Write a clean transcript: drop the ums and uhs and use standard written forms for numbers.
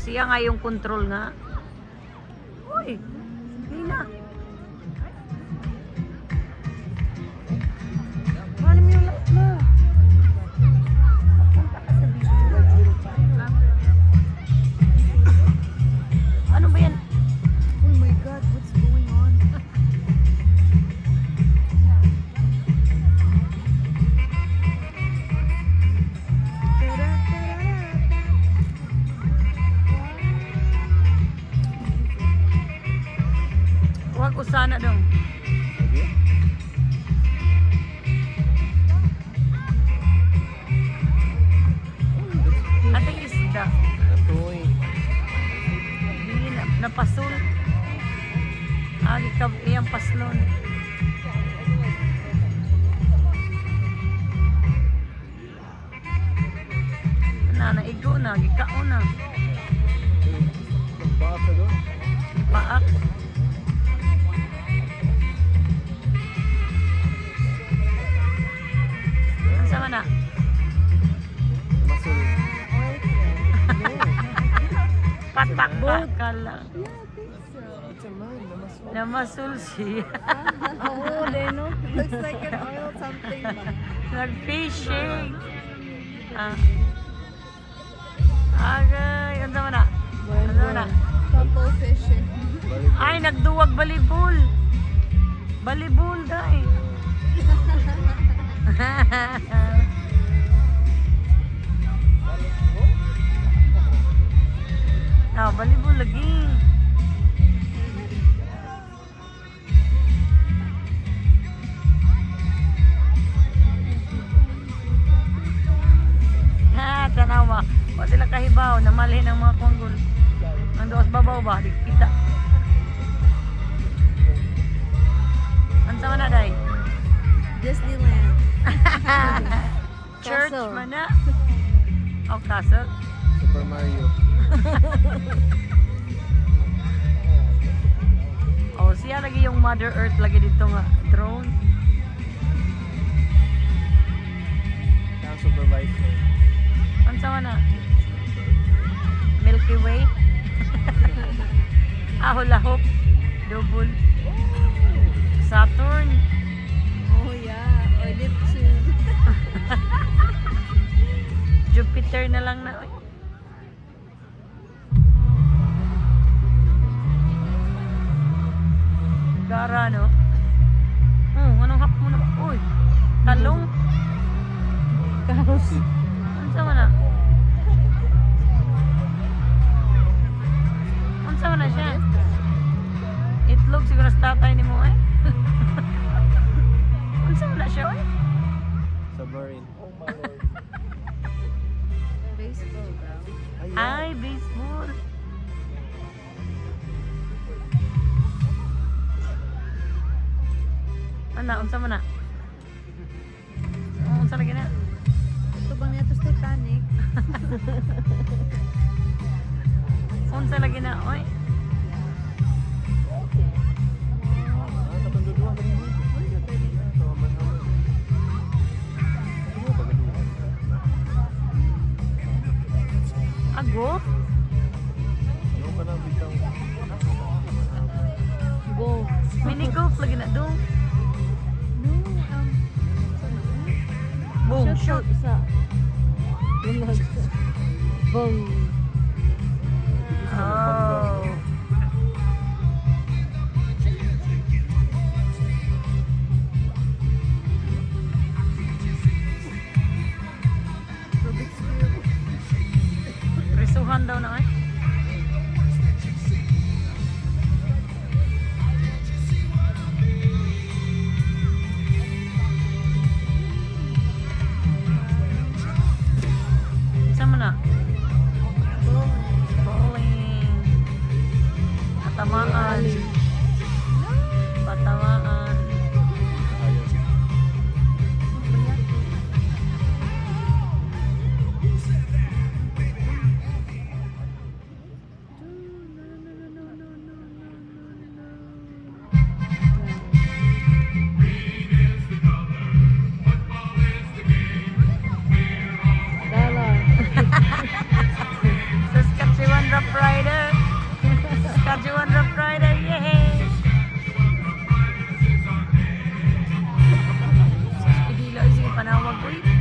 siya nga yung control nga. Uy, hina. Paano mo yung light mo? Ano ba yan? Oh my God, what's going on? Huwag ko sana dong. Ating isda. Hindi na, napasul. Ikaw, iyang paslon. Naigo na, gikao na. Paak. Ang sama na? Patak ka lang. Namasul siya. Oh, no? Looks like an oil something. Nag-fishing. Agay, ang sama na? Ang sama na? Couple fishing. Ay, nagduwag balibol. Balibol, dahil. Balibol lagi. Tanawa. O sila kahibaw, namalhin ang mga konggol. Ang doos babaw ba? Di kita. Ang sama na, day? Disneyland. Church Castle. man na. O, castle. Super Mario. O, siya lagi yung Mother Earth lagi dito nga. Throne. Ang supervisor. Ang sama na? Milky Way. Ahol-ahop. Double. Saturn. Oh yeah, or Neptune. Jupiter na lang na. Gara, no? Anong hap mo na? Uy, talong. Cows. Ang sama na? Ang sama na siya? Itlog siguro sa tatay ni mo eh. Ang sama na siya eh. Submarine. Oh my lord. Baseball, bro. Ay, baseball. Ano, unsa man na? Unsa lagi na? Ito bang neto sa Titanic? Unsa lagi na? Oy. Golf? Yung ka na bitaw. Golf. Mini golf lagi na do. No, Boom, shoot. Sa boom. Oh. Risuhan daw na eh. Sama na. Bowling. mag-uwi